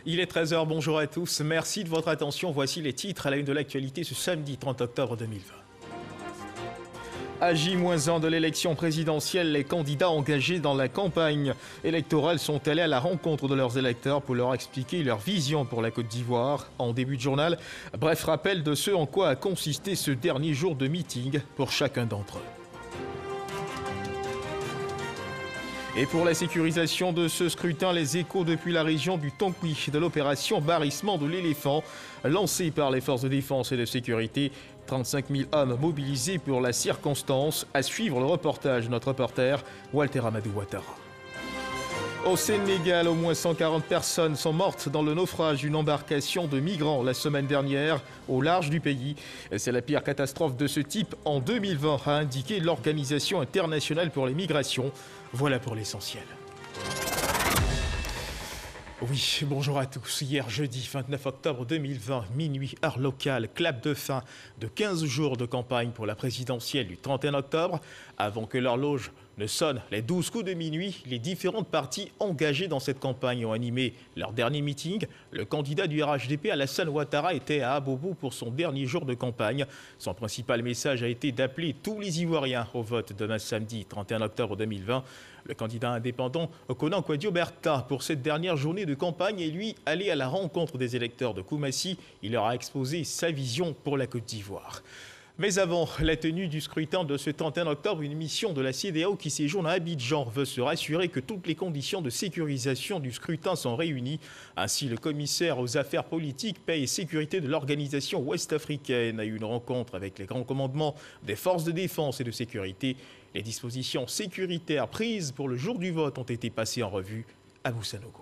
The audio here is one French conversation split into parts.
Il est 13 h, bonjour à tous. Merci de votre attention. Voici les titres à la une de l'actualité ce samedi 30 octobre 2020. À J-1 de l'élection présidentielle, les candidats engagés dans la campagne électorale sont allés à la rencontre de leurs électeurs pour leur expliquer leur vision pour la Côte d'Ivoire. En début de journal, bref rappel de ce en quoi a consisté ce dernier jour de meeting pour chacun d'entre eux. Et pour la sécurisation de ce scrutin, les échos depuis la région du Tonkwi de l'opération Barrissement de l'éléphant lancée par les forces de défense et de sécurité. 35 000 hommes mobilisés pour la circonstance. À suivre le reportage de notre reporter Walter Amadou Ouattara. Au Sénégal, au moins 140 personnes sont mortes dans le naufrage d'une embarcation de migrants la semaine dernière au large du pays. C'est la pire catastrophe de ce type en 2020, a indiqué l'Organisation internationale pour les migrations. Voilà pour l'essentiel. Oui, bonjour à tous. Hier, jeudi 29 octobre 2020, minuit, heure locale, clap de fin de 15 jours de campagne pour la présidentielle du 31 octobre. Avant que l'horloge ne sonne les 12 coups de minuit, les différentes parties engagées dans cette campagne ont animé leur dernier meeting. Le candidat du RHDP, Alassane Ouattara, était à Abobo pour son dernier jour de campagne. Son principal message a été d'appeler tous les Ivoiriens au vote demain samedi 31 octobre 2020. Le candidat indépendant Konan Kouadio-Bertha, pour cette dernière journée de campagne, est lui allé à la rencontre des électeurs de Koumassi. Il leur a exposé sa vision pour la Côte d'Ivoire. Mais avant la tenue du scrutin de ce 31 octobre, une mission de la CEDEAO qui séjourne à Abidjan veut se rassurer que toutes les conditions de sécurisation du scrutin sont réunies. Ainsi, le commissaire aux affaires politiques, paix et sécurité de l'organisation ouest-africaine a eu une rencontre avec les grands commandements des forces de défense et de sécurité. Les dispositions sécuritaires prises pour le jour du vote ont été passées en revue à Moussanogo.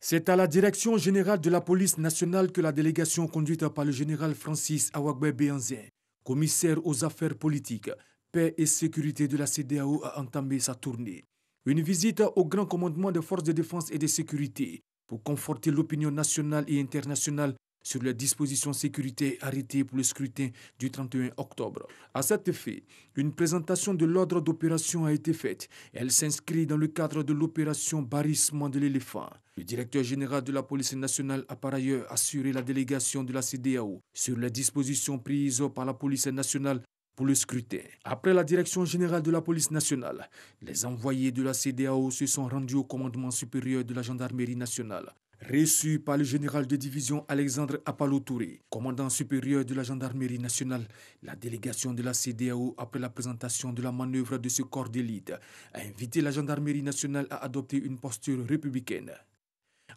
C'est à la direction générale de la police nationale que la délégation conduite par le général Francis Awagbe Béanzin, commissaire aux affaires politiques, paix et sécurité de la CEDEAO, a entamé sa tournée. Une visite au grand commandement des forces de défense et de sécurité pour conforter l'opinion nationale et internationale sur les dispositions sécurité arrêtées pour le scrutin du 31 octobre. À cet effet, une présentation de l'ordre d'opération a été faite. Elle s'inscrit dans le cadre de l'opération Barrissement de l'éléphant. Le directeur général de la police nationale a par ailleurs assuré la délégation de la CEDEAO sur les dispositions prises par la police nationale pour le scrutin. Après la direction générale de la police nationale, les envoyés de la CEDEAO se sont rendus au commandement supérieur de la gendarmerie nationale. Reçu par le général de division Alexandre Apalo Touré, commandant supérieur de la gendarmerie nationale, la délégation de la CEDEAO, après la présentation de la manœuvre de ce corps d'élite, a invité la gendarmerie nationale à adopter une posture républicaine.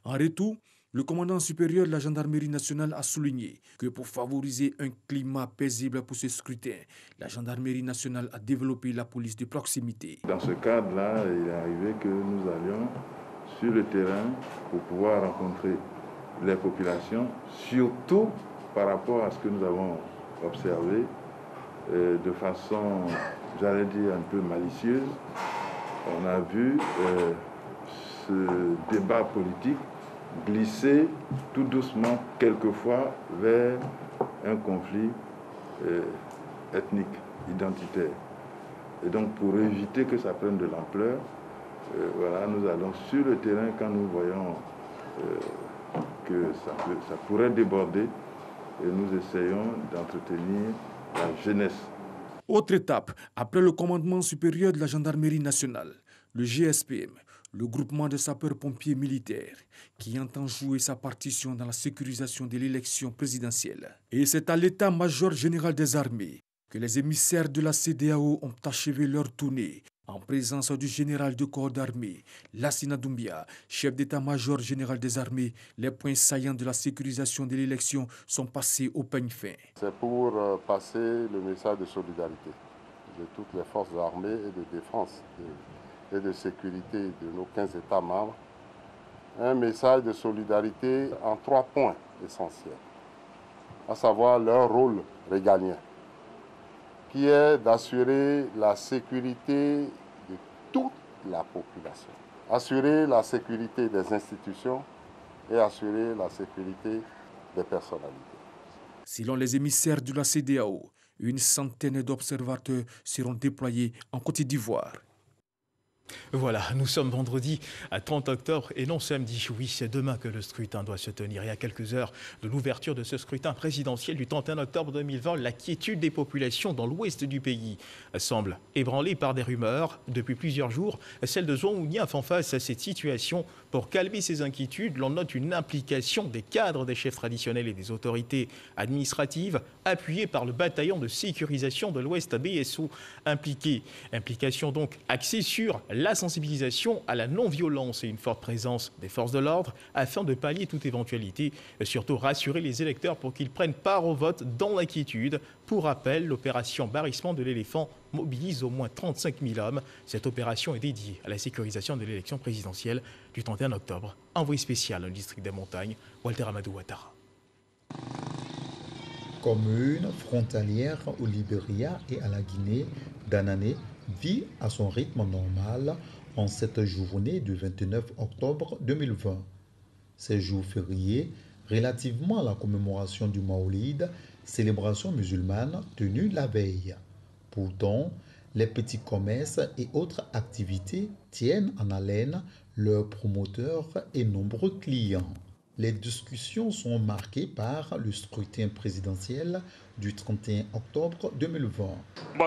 En retour, le commandant supérieur de la gendarmerie nationale a souligné que pour favoriser un climat paisible pour ce scrutin, la gendarmerie nationale a développé la police de proximité. Dans ce cadre-là, il est arrivé que nous allions sur le terrain pour pouvoir rencontrer les populations, surtout par rapport à ce que nous avons observé de façon, j'allais dire, un peu malicieuse. On a vu ce débat politique glisser tout doucement, quelquefois, vers un conflit ethnique, identitaire. Et donc, pour éviter que ça prenne de l'ampleur, voilà, nous allons sur le terrain quand nous voyons que ça pourrait déborder et nous essayons d'entretenir la jeunesse. Autre étape, après le commandement supérieur de la gendarmerie nationale, le GSPM, le groupement de sapeurs-pompiers militaires, qui entend jouer sa partition dans la sécurisation de l'élection présidentielle. Et c'est à l'état-major général des armées que les émissaires de la CEDEAO ont achevé leur tournée, en présence du général de corps d'armée, Lassina Doumbia, chef d'état-major général des armées. Les points saillants de la sécurisation de l'élection sont passés au peigne fin. C'est pour passer le message de solidarité de toutes les forces armées et de défense et de sécurité de nos 15 États membres. Un message de solidarité en 3 points essentiels, à savoir leur rôle régalien, qui est d'assurer la sécurité de toute la population, assurer la sécurité des institutions et assurer la sécurité des personnalités. Selon les émissaires de la CEDEAO, une centaine d'observateurs seront déployés en Côte d'Ivoire. Voilà, nous sommes vendredi à 30 octobre et non samedi. Oui, c'est demain que le scrutin doit se tenir. Et à quelques heures de l'ouverture de ce scrutin présidentiel du 31 octobre 2020, la quiétude des populations dans l'ouest du pays semble ébranlée par des rumeurs. Depuis plusieurs jours, celle de Zouangounien font face à cette situation. Pour calmer ces inquiétudes, l'on note une implication des cadres des chefs traditionnels et des autorités administratives, appuyée par le bataillon de sécurisation de l'Ouest BSO Implication donc axée sur la sensibilisation à la non-violence et une forte présence des forces de l'ordre afin de pallier toute éventualité, surtout rassurer les électeurs pour qu'ils prennent part au vote dans l'inquiétude. Pour rappel, l'opération Barrissement de l'éléphant mobilise au moins 35 000 hommes. Cette opération est dédiée à la sécurisation de l'élection présidentielle du 31 octobre. Envoyé spécial dans le district des montagnes, Walter Amadou Ouattara. Commune frontalière au Libéria et à la Guinée, Danané vit à son rythme normal en cette journée du 29 octobre 2020. Ces jours fériés, relativement à la commémoration du Maolid, célébration musulmane tenue la veille. Pourtant, les petits commerces et autres activités tiennent en haleine leurs promoteurs et nombreux clients. Les discussions sont marquées par le scrutin présidentiel du 31 octobre 2020.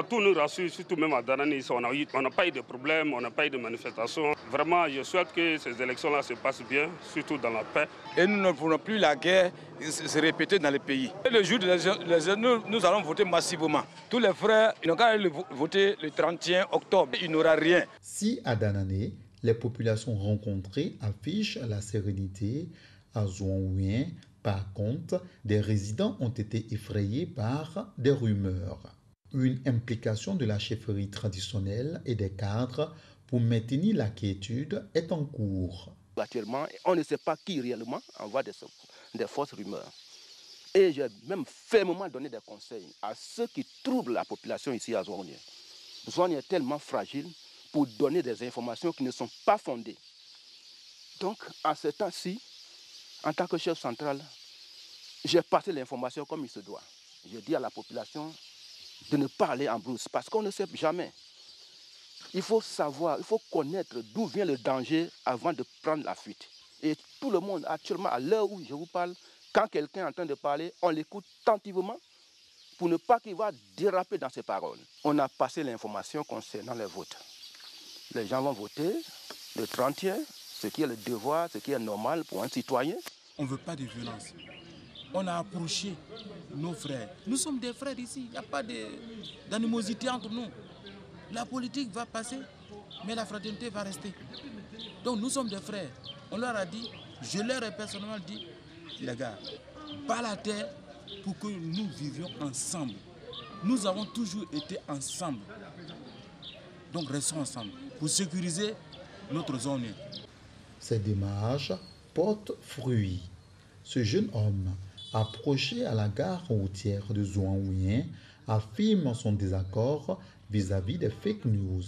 Tout nous rassure, surtout même à Danané, on n'a pas eu de problème, on n'a pas eu de manifestation. Vraiment, je souhaite que ces élections-là se passent bien, surtout dans la paix. Et nous ne voulons plus la guerre se répéter dans le pays. Et le jour nous allons voter massivement. Tous les frères, ils n'ont qu'à aller voter le 31 octobre. Il n'y aura rien. Si à Danané, les populations rencontrées affichent la sérénité, à Zouangounien, par contre, des résidents ont été effrayés par des rumeurs. Une implication de la chefferie traditionnelle et des cadres pour maintenir la quiétude est en cours. Actuellement, on ne sait pas qui réellement envoie des fausses rumeurs. Et j'ai même fermement donné des conseils à ceux qui troublent la population ici à Zouangounien. Zouangounien est tellement fragile pour donner des informations qui ne sont pas fondées. Donc, à ce temps-ci, en tant que chef central, j'ai passé l'information comme il se doit. Je dis à la population de ne pas aller en brousse parce qu'on ne sait jamais. Il faut savoir, il faut connaître d'où vient le danger avant de prendre la fuite. Et tout le monde, actuellement, à l'heure où je vous parle, quand quelqu'un est en train de parler, on l'écoute attentivement pour ne pas qu'il va déraper dans ses paroles. On a passé l'information concernant les votes. Les gens vont voter le 31, ce qui est le devoir, ce qui est normal pour un citoyen. On ne veut pas de violence. On a approché nos frères. Nous sommes des frères ici. Il n'y a pas d'animosité entre nous. La politique va passer, mais la fraternité va rester. Donc nous sommes des frères. On leur a dit, je leur ai personnellement dit, les gars, bas la terre pour que nous vivions ensemble. Nous avons toujours été ensemble. Donc restons ensemble pour sécuriser notre zone. Ces démarches portent fruit. Ce jeune homme, approché à la gare routière de Zouangounien, affirme son désaccord vis-à-vis des fake news.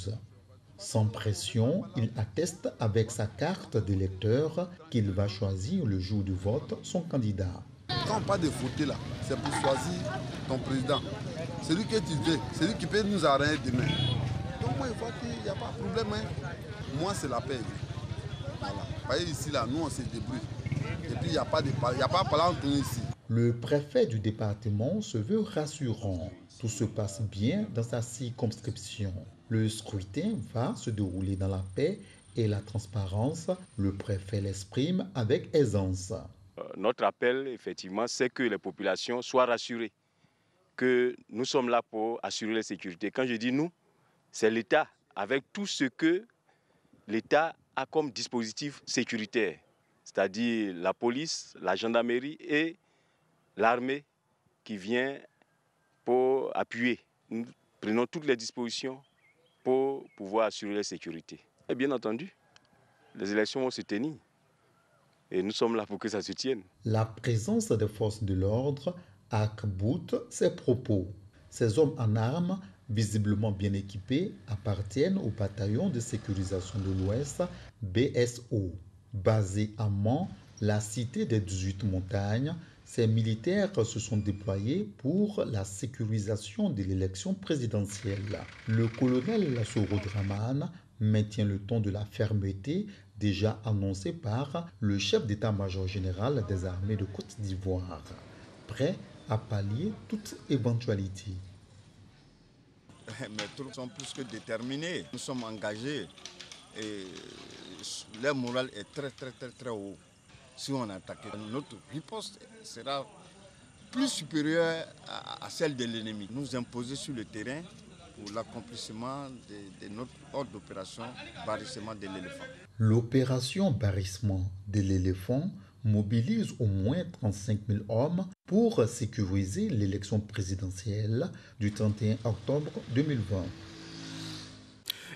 Sans pression, il atteste avec sa carte d'électeur qu'il va choisir le jour du vote son candidat. Quand on parle de voter là, c'est pour choisir ton président. Celui que tu veux, celui qui peut nous arranger demain. Donc moi, je vois qu'il n'y a pas de problème. Moi, c'est la paix. Voilà. Vous voyez ici, là, nous, on se débrouille. Et puis, il n'y a pas de parler entre nous ici. Le préfet du département se veut rassurant. Tout se passe bien dans sa circonscription. Le scrutin va se dérouler dans la paix et la transparence. Le préfet l'exprime avec aisance. Notre appel, effectivement, c'est que les populations soient rassurées, que nous sommes là pour assurer la sécurité. Quand je dis nous, c'est l'État, avec tout ce que l'État a comme dispositif sécuritaire, c'est-à-dire la police, la gendarmerie et l'armée qui vient pour appuyer. Nous prenons toutes les dispositions pour pouvoir assurer la sécurité. Et bien entendu, les élections vont se tenir. Et nous sommes là pour que ça se tienne. La présence des forces de l'ordre arc-boute ses propos. Ces hommes en armes, visiblement bien équipés, appartiennent au bataillon de sécurisation de l'Ouest, BSO. Basé à Mans, la cité des 18 montagnes, ces militaires se sont déployés pour la sécurisation de l'élection présidentielle. Le colonel Lassoro Draman, maintient le ton de la fermeté déjà annoncé par le chef d'état-major général des armées de Côte d'Ivoire, prêt à pallier toute éventualité. Mes troupes sont plus que déterminés. Nous sommes engagés et leur morale est très haut. Si on attaque, notre riposte sera plus supérieure à celle de l'ennemi. Nous imposer sur le terrain pour l'accomplissement de notre ordre d'opération barrissement de l'éléphant. L'opération barrissement de l'éléphant mobilise au moins 35 000 hommes pour sécuriser l'élection présidentielle du 31 octobre 2020.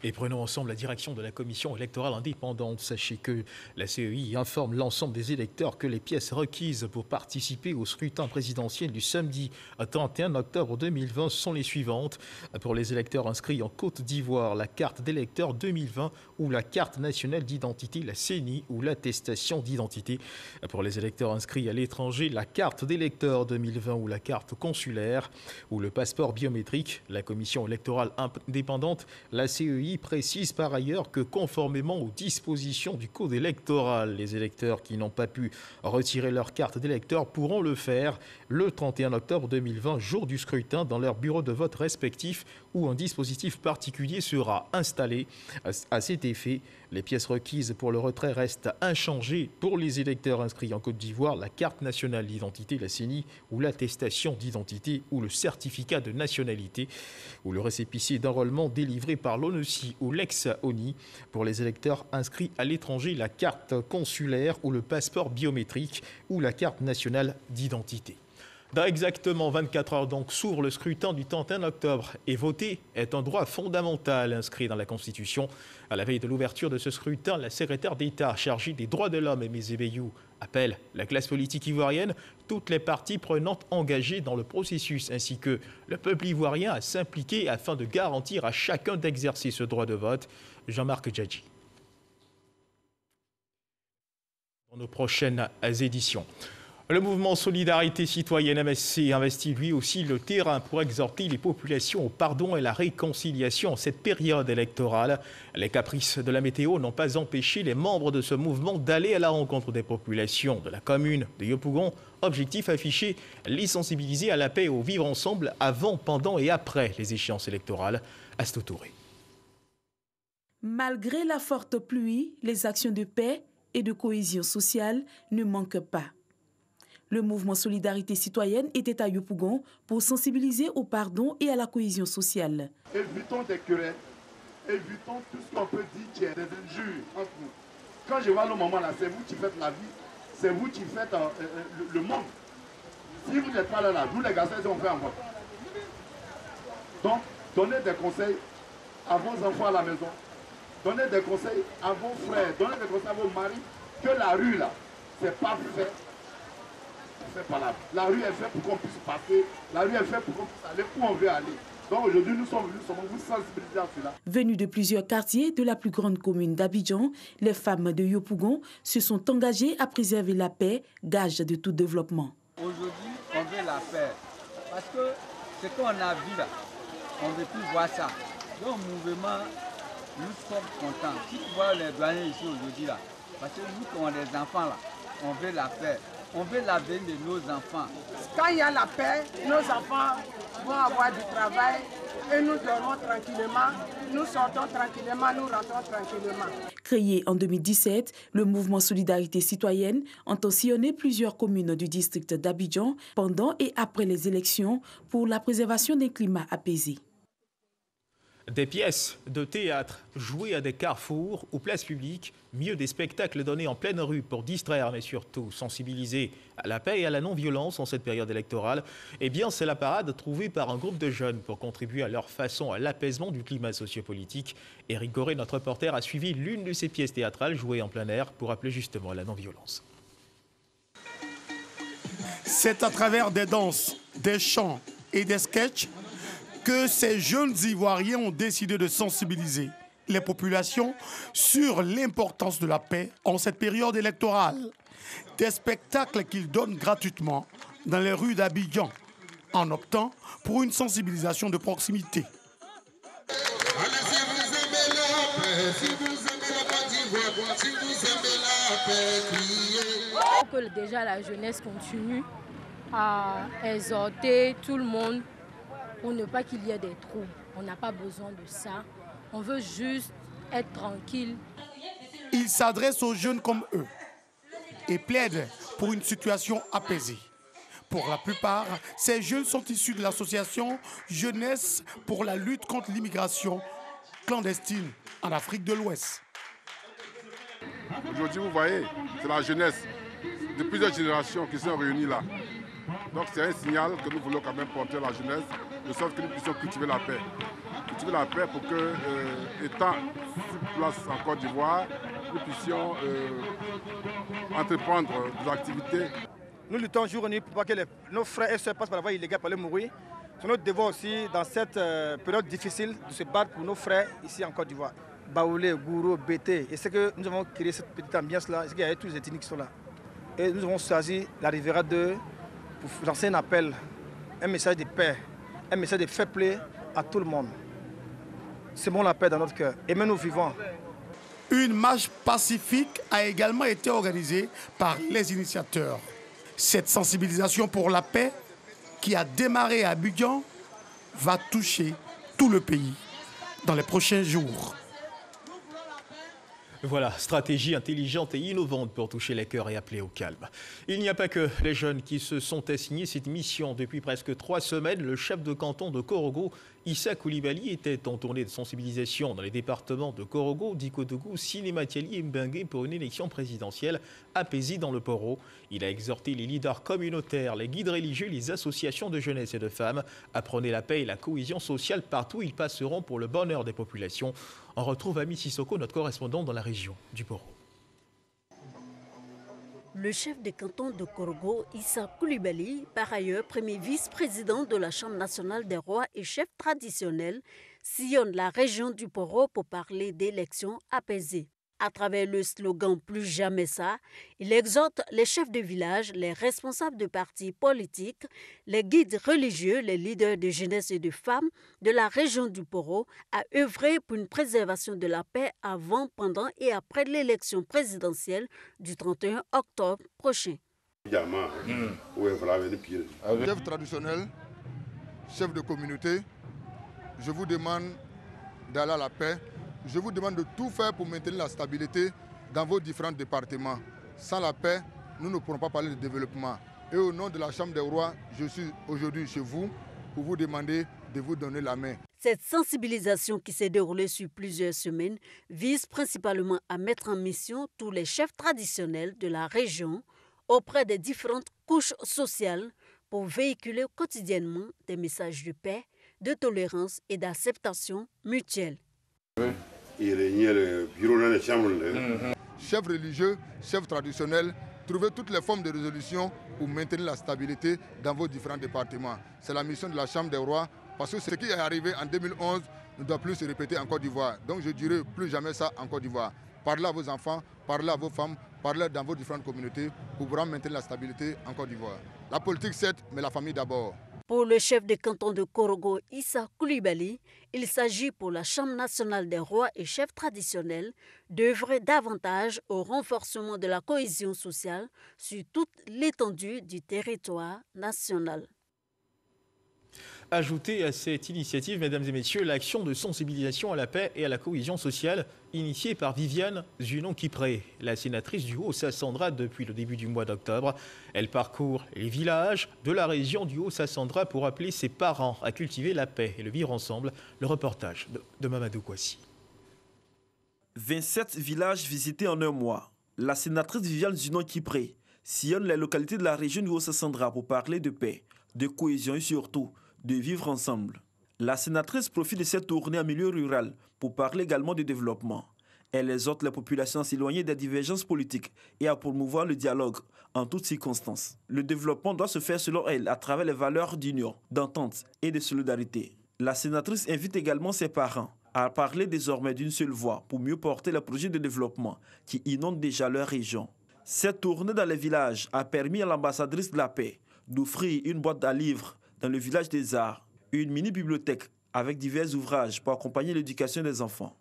Et prenons ensemble la direction de la commission électorale indépendante. Sachez que la CEI informe l'ensemble des électeurs que les pièces requises pour participer au scrutin présidentiel du samedi 31 octobre 2020 sont les suivantes. Pour les électeurs inscrits en Côte d'Ivoire, la carte d'électeur 2020 ou la carte nationale d'identité, la CENI ou l'attestation d'identité. Pour les électeurs inscrits à l'étranger, la carte d'électeur 2020 ou la carte consulaire ou le passeport biométrique. La commission électorale indépendante, la CEI, précise par ailleurs que conformément aux dispositions du code électoral, les électeurs qui n'ont pas pu retirer leur carte d'électeur pourront le faire le 31 octobre 2020, jour du scrutin, dans leur bureau de vote respectif où un dispositif particulier sera installé. À cet effet, les pièces requises pour le retrait restent inchangées pour les électeurs inscrits en Côte d'Ivoire, la carte nationale d'identité, la CENI, ou l'attestation d'identité ou le certificat de nationalité, ou le récépissé d'enrôlement délivré par l'ONUCI ou l'ex-ONI. Pour les électeurs inscrits à l'étranger, la carte consulaire ou le passeport biométrique ou la carte nationale d'identité. Dans exactement 24 heures, donc, s'ouvre le scrutin du 31 octobre. Et voter est un droit fondamental inscrit dans la Constitution. À la veille de l'ouverture de ce scrutin, la secrétaire d'État chargée des droits de l'homme, Aimé Beyou, appelle la classe politique ivoirienne, toutes les parties prenantes engagées dans le processus, ainsi que le peuple ivoirien à s'impliquer afin de garantir à chacun d'exercer ce droit de vote. Jean-Marc Djadji. Dans nos prochaines éditions. Le mouvement Solidarité Citoyenne MSC investit lui aussi le terrain pour exhorter les populations au pardon et la réconciliation en cette période électorale. Les caprices de la météo n'ont pas empêché les membres de ce mouvement d'aller à la rencontre des populations de la commune de Yopougon. Objectif affiché, les sensibiliser à la paix et au vivre ensemble avant, pendant et après les échéances électorales. Astou Touré. Malgré la forte pluie, les actions de paix et de cohésion sociale ne manquent pas. Le mouvement Solidarité Citoyenne était à Yopougon pour sensibiliser au pardon et à la cohésion sociale. Évitons des querelles, évitons tout ce qu'on peut dire qui est des injures entre nous. Quand je vois le moment là, c'est vous qui faites la vie, c'est vous qui faites le monde. Si vous n'êtes pas là, nous les garçons, on fait en vote. Donc, donnez des conseils à vos enfants à la maison, donnez des conseils à vos frères, donnez des conseils à vos maris, que la rue là, c'est pas fait. La rue est faite pour qu'on puisse passer, la rue est faite pour qu'on puisse aller où on veut aller. Donc aujourd'hui, nous sommes venus vous sensibiliser à cela. Venus de plusieurs quartiers de la plus grande commune d'Abidjan, les femmes de Yopougon se sont engagées à préserver la paix, gage de tout développement. Aujourd'hui, on veut la paix. Parce que ce qu'on a vu là, on ne veut plus voir ça. Donc mouvement, nous sommes contents. Si tu vois les douaniers ici aujourd'hui là, parce que nous qui avons des enfants là, on veut la paix. On veut l'avenir de nos enfants. Quand il y a la paix, nos enfants vont avoir du travail et nous dormons tranquillement, nous sortons tranquillement, nous rentrons tranquillement. Créé en 2017, le mouvement Solidarité Citoyenne entend sillonner plusieurs communes du district d'Abidjan pendant et après les élections pour la préservation d'un climat apaisé. Des pièces de théâtre jouées à des carrefours ou places publiques, mieux des spectacles donnés en pleine rue pour distraire mais surtout sensibiliser à la paix et à la non-violence en cette période électorale, eh bien c'est la parade trouvée par un groupe de jeunes pour contribuer à leur façon à l'apaisement du climat sociopolitique. Éric Goré, notre reporter, a suivi l'une de ces pièces théâtrales jouées en plein air pour appeler justement à la non-violence. C'est à travers des danses, des chants et des sketchs que ces jeunes Ivoiriens ont décidé de sensibiliser les populations sur l'importance de la paix en cette période électorale. Des spectacles qu'ils donnent gratuitement dans les rues d'Abidjan en optant pour une sensibilisation de proximité. Si vous aimez la Côte d'Ivoire, si vous aimez la paix, criez. Il faut que déjà la jeunesse continue à exhorter tout le monde pour ne pas qu'il y ait des troubles. On n'a pas besoin de ça. On veut juste être tranquille. Il s'adresse aux jeunes comme eux et plaide pour une situation apaisée. Pour la plupart, ces jeunes sont issus de l'association Jeunesse pour la lutte contre l'immigration clandestine en Afrique de l'Ouest. Aujourd'hui, vous voyez, c'est la jeunesse de plusieurs générations qui sont réunies là. Donc c'est un signal que nous voulons quand même porter à la jeunesse, de sorte que nous puissions cultiver la paix. Cultiver la paix pour que, étant sur place en Côte d'Ivoire, nous puissions entreprendre des activités. Nous luttons jour et nuit pour pas que nos frères et sœurs passent par la voie illégale pour aller mourir. C'est notre devoir aussi, dans cette période difficile, de se battre pour nos frères ici en Côte d'Ivoire. Baoulé, Gourou, Bété, et c'est que nous avons créé cette petite ambiance-là, c'est qu'il y a tous les ethniques qui sont là. Et nous avons choisi la Riviera 2 pour lancer un appel, un message de paix, un message de fair play à tout le monde. C'est bon la paix dans notre cœur, et même nous vivons. Une marche pacifique a également été organisée par les initiateurs. Cette sensibilisation pour la paix, qui a démarré à Abidjan, va toucher tout le pays dans les prochains jours. Voilà, stratégie intelligente et innovante pour toucher les cœurs et appeler au calme. Il n'y a pas que les jeunes qui se sont assignés cette mission. Depuis presque 3 semaines, le chef de canton de Korogo, Issa Koulibaly, était en tournée de sensibilisation dans les départements de Korogo, Dikodougou, Sinématiali et Mbengue pour une élection présidentielle apaisée dans le Poro. Il a exhorté les leaders communautaires, les guides religieux, les associations de jeunesse et de femmes à prôner la paix et la cohésion sociale partout où ils passeront pour le bonheur des populations. On retrouve Ami Sissoko, notre correspondant dans la région du Poro. Le chef de canton de Korogo, Issa Koulibaly, par ailleurs premier vice-président de la Chambre nationale des rois et chef traditionnel, sillonne la région du Poro pour parler d'élections apaisées. À travers le slogan « Plus jamais ça », il exhorte les chefs de village, les responsables de partis politiques, les guides religieux, les leaders de jeunesse et de femmes de la région du Poro à œuvrer pour une préservation de la paix avant, pendant et après l'élection présidentielle du 31 octobre prochain. Chef traditionnel, chef de communauté, je vous demande d'aller à la paix. Je vous demande de tout faire pour maintenir la stabilité dans vos différents départements. Sans la paix, nous ne pourrons pas parler de développement. Et au nom de la Chambre des rois, je suis aujourd'hui chez vous pour vous demander de vous donner la main. Cette sensibilisation qui s'est déroulée sur plusieurs semaines vise principalement à mettre en mission tous les chefs traditionnels de la région auprès des différentes couches sociales pour véhiculer quotidiennement des messages de paix, de tolérance et d'acceptation mutuelle. Chefs religieux, chefs traditionnels, trouvez toutes les formes de résolution pour maintenir la stabilité dans vos différents départements. C'est la mission de la Chambre des rois, parce que ce qui est arrivé en 2011 ne doit plus se répéter en Côte d'Ivoire. Donc je dirais plus jamais ça en Côte d'Ivoire. Parlez à vos enfants, parlez à vos femmes, parlez dans vos différentes communautés pour vraiment maintenir la stabilité en Côte d'Ivoire. La politique certes, mais la famille d'abord. Pour le chef de canton de Korogo, Issa Koulibaly, il s'agit pour la Chambre nationale des rois et chefs traditionnels d'œuvrer davantage au renforcement de la cohésion sociale sur toute l'étendue du territoire national. Ajoutez à cette initiative, mesdames et messieurs, l'action de sensibilisation à la paix et à la cohésion sociale initiée par Viviane Zunon-Kipré, la sénatrice du Haut-Sassandra depuis le début du mois d'octobre. Elle parcourt les villages de la région du Haut-Sassandra pour appeler ses parents à cultiver la paix et le vivre ensemble. Le reportage de Mamadou Kouassi. 27 villages visités en un mois. La sénatrice Viviane Zunon-Kipré sillonne les localités de la région du Haut-Sassandra pour parler de paix, de cohésion et surtout de vivre ensemble. La sénatrice profite de cette tournée en milieu rural pour parler également de développement. Elle exhorte les populations à s'éloigner des divergences politiques et à promouvoir le dialogue en toutes circonstances. Le développement doit se faire selon elle à travers les valeurs d'union, d'entente et de solidarité. La sénatrice invite également ses parents à parler désormais d'une seule voix pour mieux porter les projets de développement qui inondent déjà leur région. Cette tournée dans les villages a permis à l'ambassadrice de la paix d'offrir une boîte à livres dans le village des arts, une mini-bibliothèque avec divers ouvrages pour accompagner l'éducation des enfants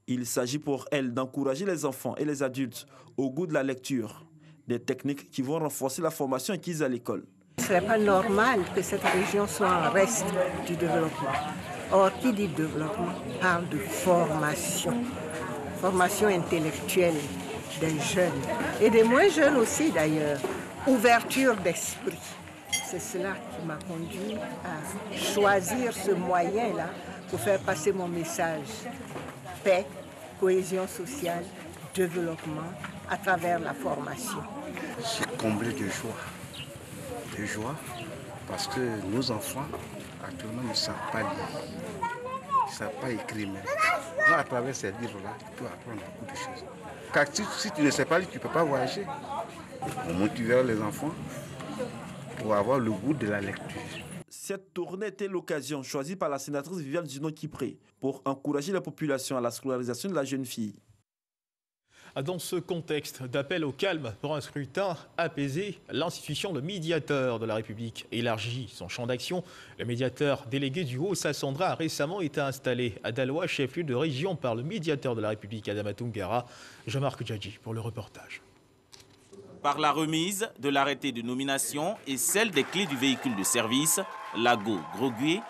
Il s'agit pour elle d'encourager les enfants et les adultes au goût de la lecture, des techniques qui vont renforcer la formation acquise à l'école. Ce ne serait pas normal que cette région soit en reste du développement. Or, qui dit développement parle de formation, formation intellectuelle des jeunes et des moins jeunes aussi d'ailleurs, ouverture d'esprit. C'est cela qui m'a conduit à choisir ce moyen-là pour faire passer mon message. Paix, cohésion sociale, développement à travers la formation. Je suis comblé de joie parce que nos enfants actuellement ne savent pas lire, ils ne savent pas écrire. Mais à travers ces livres-là, tu peux apprendre beaucoup de choses. Car si tu ne sais pas lire, tu ne peux pas voyager. On motivera les enfants pour avoir le goût de la lecture. Cette tournée était l'occasion choisie par la sénatrice Viviane Zinon-Kipré pour encourager la population à la scolarisation de la jeune fille. Dans ce contexte d'appel au calme pour un scrutin apaisé, l'institution de médiateur de la République élargit son champ d'action. Le médiateur délégué du Haut-Sassandra a récemment été installé à Daloa, chef-lieu de région, par le médiateur de la République, Adama Toungara. Jean-Marc Djadji pour le reportage. Par la remise de l'arrêté de nomination et celle des clés du véhicule de service, Lago Grogué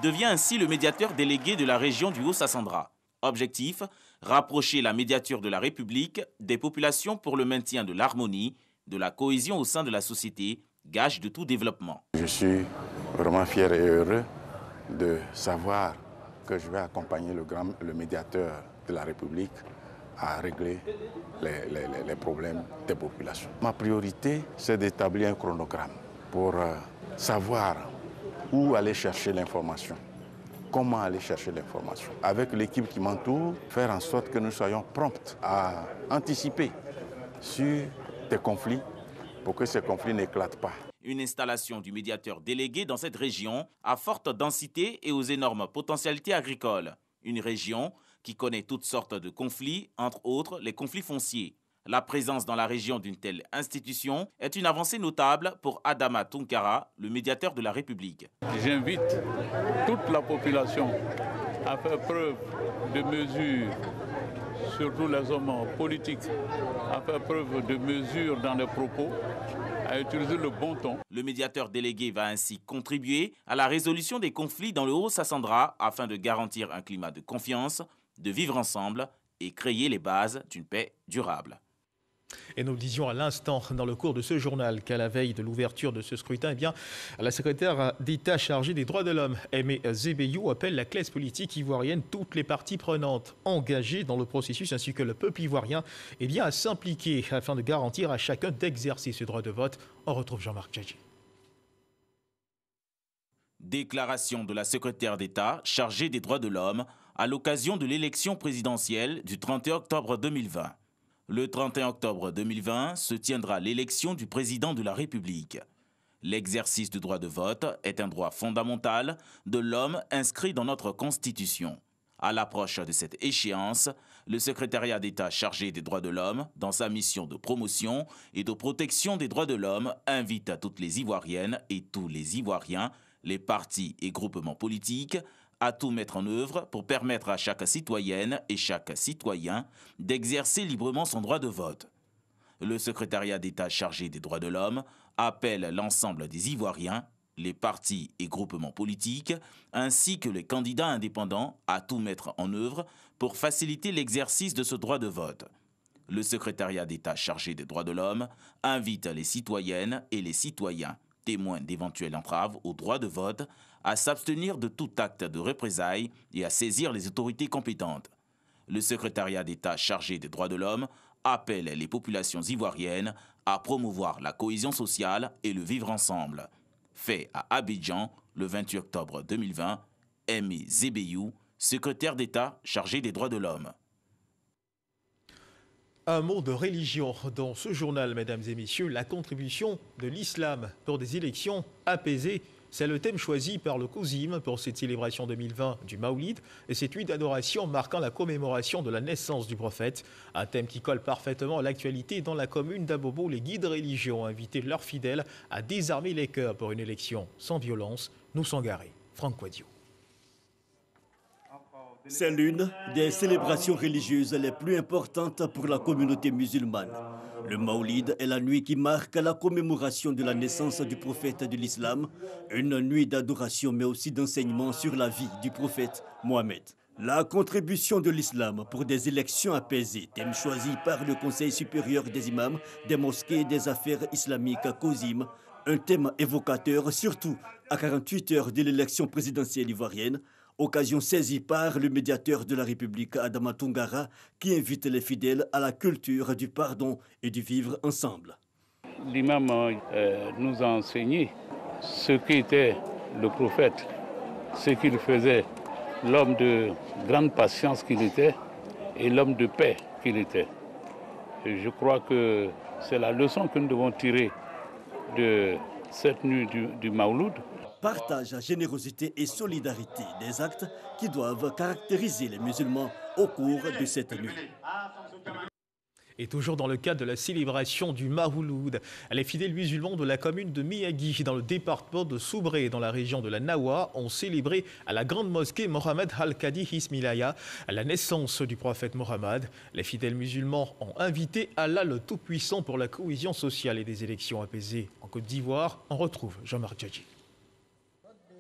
devient ainsi le médiateur délégué de la région du Haut-Sassandra. Objectif, rapprocher la médiature de la République des populations pour le maintien de l'harmonie, de la cohésion au sein de la société, gage de tout développement. Je suis vraiment fier et heureux de savoir que je vais accompagner le médiateur de la République à régler les problèmes des populations. Ma priorité, c'est d'établir un chronogramme pour savoir où aller chercher l'information, comment aller chercher l'information. Avec l'équipe qui m'entoure, faire en sorte que nous soyons prompts à anticiper sur des conflits pour que ces conflits n'éclatent pas. Une installation du médiateur délégué dans cette région à forte densité et aux énormes potentialités agricoles. Une région qui connaît toutes sortes de conflits, entre autres les conflits fonciers. La présence dans la région d'une telle institution est une avancée notable pour Adama Toungara, le médiateur de la République. J'invite toute la population à faire preuve de mesure, surtout les hommes politiques, à faire preuve de mesure dans les propos, à utiliser le bon ton. Le médiateur délégué va ainsi contribuer à la résolution des conflits dans le Haut-Sassandra afin de garantir un climat de confiance, de vivre ensemble et créer les bases d'une paix durable. Et nous le disions à l'instant dans le cours de ce journal qu'à la veille de l'ouverture de ce scrutin, la secrétaire d'État chargée des droits de l'homme, Aimé Zébeyou, appelle la classe politique ivoirienne, toutes les parties prenantes engagées dans le processus ainsi que le peuple ivoirien à s'impliquer afin de garantir à chacun d'exercer ce droit de vote. On retrouve Jean-Marc Djadji. Déclaration de la secrétaire d'État chargée des droits de l'homme à l'occasion de l'élection présidentielle du 31 octobre 2020. Le 31 octobre 2020 se tiendra l'élection du président de la République. L'exercice du droit de vote est un droit fondamental de l'homme inscrit dans notre Constitution. À l'approche de cette échéance, le secrétariat d'État chargé des droits de l'homme, dans sa mission de promotion et de protection des droits de l'homme, invite à toutes les Ivoiriennes et tous les Ivoiriens, les partis et groupements politiques, à tout mettre en œuvre pour permettre à chaque citoyenne et chaque citoyen d'exercer librement son droit de vote. Le secrétariat d'État chargé des droits de l'homme appelle l'ensemble des Ivoiriens, les partis et groupements politiques, ainsi que les candidats indépendants à tout mettre en œuvre pour faciliter l'exercice de ce droit de vote. Le secrétariat d'État chargé des droits de l'homme invite les citoyennes et les citoyens témoins d'éventuelles entraves au droit de vote, à s'abstenir de tout acte de représailles et à saisir les autorités compétentes. Le secrétariat d'État chargé des droits de l'homme appelle les populations ivoiriennes à promouvoir la cohésion sociale et le vivre ensemble. Fait à Abidjan le 28 octobre 2020, Aimé Zébeyou, secrétaire d'État chargé des droits de l'homme. Un mot de religion dans ce journal, mesdames et messieurs, la contribution de l'islam pour des élections apaisées. C'est le thème choisi par le COSIM pour cette célébration 2020 du Maoulid et cette nuit d'adoration marquant la commémoration de la naissance du prophète. Un thème qui colle parfaitement à l'actualité dans la commune d'Abobo. Les guides religieux ont invité leurs fidèles à désarmer les cœurs pour une élection sans violence. Nous Sangaré, Franck Quadio. C'est l'une des célébrations religieuses les plus importantes pour la communauté musulmane. Le Maoulid est la nuit qui marque la commémoration de la naissance du prophète de l'islam, une nuit d'adoration mais aussi d'enseignement sur la vie du prophète Mohammed. La contribution de l'islam pour des élections apaisées, thème choisi par le Conseil supérieur des imams, des mosquées et des affaires islamiques COSIM, un thème évocateur surtout à 48 heures de l'élection présidentielle ivoirienne, occasion saisie par le médiateur de la République, Adama Tungara, qui invite les fidèles à la culture du pardon et du vivre ensemble. L'imam nous a enseigné ce qu'était le prophète, ce qu'il faisait, l'homme de grande patience qu'il était et l'homme de paix qu'il était. Et je crois que c'est la leçon que nous devons tirer de cette nuit du Mawlud. Partage, générosité et solidarité, des actes qui doivent caractériser les musulmans au cours de cette nuit. Et toujours dans le cadre de la célébration du Mawlud, les fidèles musulmans de la commune de Miyagi, dans le département de Soubré, dans la région de la Nawa, ont célébré à la grande mosquée Mohamed Al-Kadi Ismilaya la naissance du prophète Mohammed. Les fidèles musulmans ont invité Allah le Tout-Puissant pour la cohésion sociale et des élections apaisées. En Côte d'Ivoire, on retrouve Jean-Marc Djadji.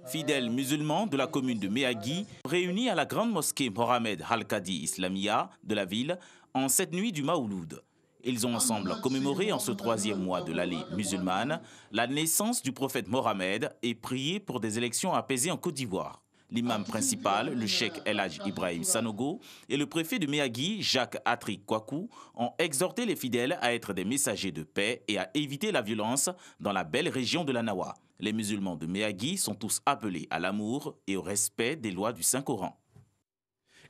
Fidèles musulmans de la commune de Miyagi, réunis à la grande mosquée Mohamed Al-Kadi Islamia de la ville en cette nuit du Mawlud. Ils ont ensemble commémoré en ce 3e mois de l'année musulmane la naissance du prophète Mohammed et prié pour des élections apaisées en Côte d'Ivoire. L'imam principal, le cheikh El Hadj Ibrahim Sanogo, et le préfet de Miyagi, Jacques Atri Kwaku, ont exhorté les fidèles à être des messagers de paix et à éviter la violence dans la belle région de la Nawa. Les musulmans de Miyagi sont tous appelés à l'amour et au respect des lois du Saint-Coran.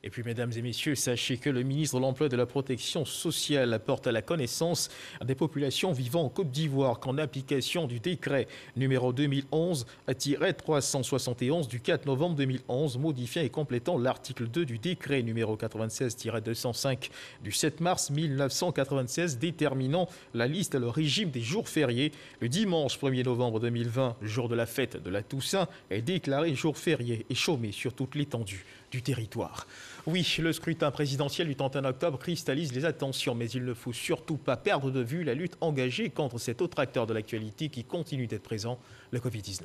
Et puis, mesdames et messieurs, sachez que le ministre de l'Emploi et de la Protection sociale porte à la connaissance des populations vivant en Côte d'Ivoire qu'en application du décret numéro 2011-371 du 4 novembre 2011, modifiant et complétant l'article 2 du décret numéro 96-205 du 7 mars 1996, déterminant la liste et le régime des jours fériés. Le dimanche 1er novembre 2020, jour de la fête de la Toussaint, est déclaré jour férié et chômé sur toute l'étendue du territoire. Oui, le scrutin présidentiel du 31 octobre cristallise les attentions, mais il ne faut surtout pas perdre de vue la lutte engagée contre cet autre acteur de l'actualité qui continue d'être présent, le Covid-19.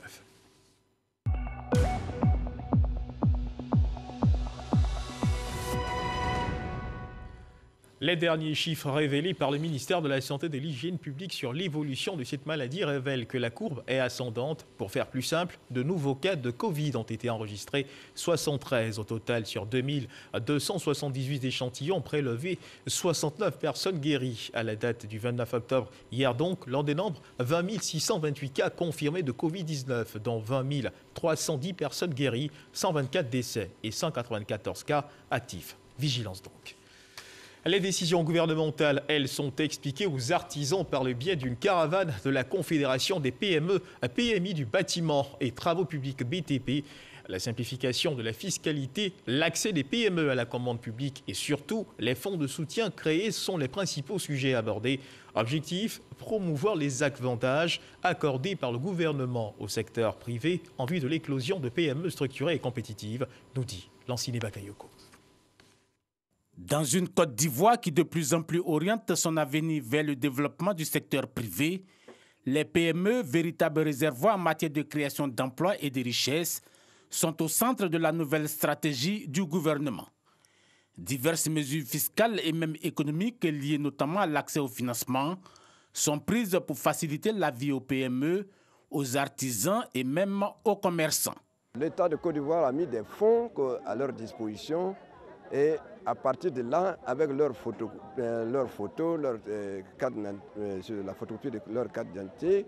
Les derniers chiffres révélés par le ministère de la Santé et de l'Hygiène publique sur l'évolution de cette maladie révèlent que la courbe est ascendante. Pour faire plus simple, de nouveaux cas de Covid ont été enregistrés, 73 au total sur 2278 échantillons prélevés, 69 personnes guéries à la date du 29 octobre. Hier donc, l'on dénombre 20 628 cas confirmés de Covid-19, dont 20 310 personnes guéries, 124 décès et 194 cas actifs. Vigilance donc. Les décisions gouvernementales, elles, sont expliquées aux artisans par le biais d'une caravane de la Confédération des PME, PMI du bâtiment et travaux publics BTP. La simplification de la fiscalité, l'accès des PME à la commande publique et surtout les fonds de soutien créés sont les principaux sujets abordés. Objectif, promouvoir les avantages accordés par le gouvernement au secteur privé en vue de l'éclosion de PME structurées et compétitives, nous dit Lanciné Bakayoko. Dans une Côte d'Ivoire qui de plus en plus oriente son avenir vers le développement du secteur privé, les PME, véritables réservoirs en matière de création d'emplois et de richesses, sont au centre de la nouvelle stratégie du gouvernement. Diverses mesures fiscales et même économiques liées notamment à l'accès au financement sont prises pour faciliter la vie aux PME, aux artisans et même aux commerçants. L'État de Côte d'Ivoire a mis des fonds à leur disposition et à partir de là, avec leurs photos, la photocopie de leur carte d'identité,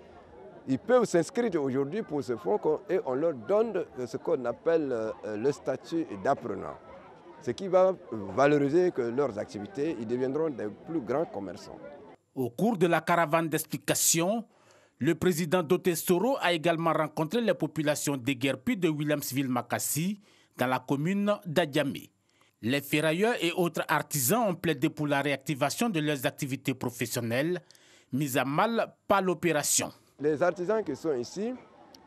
ils peuvent s'inscrire aujourd'hui pour ce fonds et on leur donne ce qu'on appelle le statut d'apprenant. Ce qui va valoriser que leurs activités, ils deviendront des plus grands commerçants. Au cours de la caravane d'explication, le président Doté Soro a également rencontré les populations déguerpies de Williamsville-Makassi dans la commune d'Adjamé. Les ferrailleurs et autres artisans ont plaidé pour la réactivation de leurs activités professionnelles mises à mal par l'opération. Les artisans qui sont ici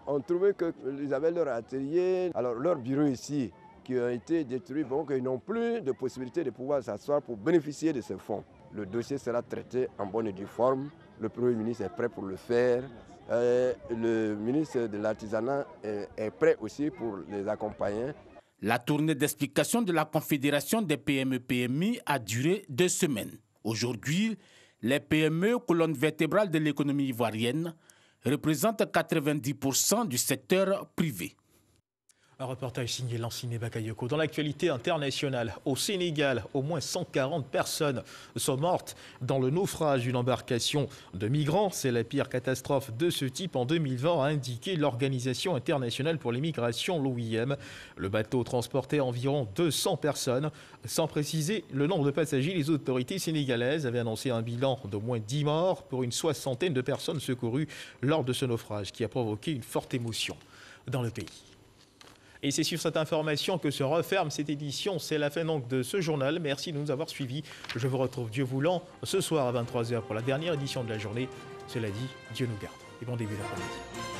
ont trouvé qu'ils avaient leur atelier, alors leur bureau ici, qui ont été détruits, donc ils n'ont plus de possibilité de pouvoir s'asseoir pour bénéficier de ces fonds. Le dossier sera traité en bonne et due forme. Le Premier ministre est prêt pour le faire. Le ministre de l'Artisanat est prêt aussi pour les accompagner. La tournée d'explication de la Confédération des PME-PMI a duré 2 semaines. Aujourd'hui, les PME, colonne vertébrale de l'économie ivoirienne, représentent 90% du secteur privé. Un reportage signé Lanciné Bakayoko. Dans l'actualité internationale, au Sénégal, au moins 140 personnes sont mortes dans le naufrage d'une embarcation de migrants. C'est la pire catastrophe de ce type en 2020, a indiqué l'Organisation internationale pour les migrations, l'OIM. Le bateau transportait environ 200 personnes. Sans préciser le nombre de passagers, les autorités sénégalaises avaient annoncé un bilan d'au moins 10 morts pour une 60aine de personnes secourues lors de ce naufrage qui a provoqué une forte émotion dans le pays. Et c'est sur cette information que se referme cette édition. C'est la fin donc de ce journal. Merci de nous avoir suivis. Je vous retrouve, Dieu voulant, ce soir à 23h pour la dernière édition de la journée. Cela dit, Dieu nous garde. Et bon début d'après-midi.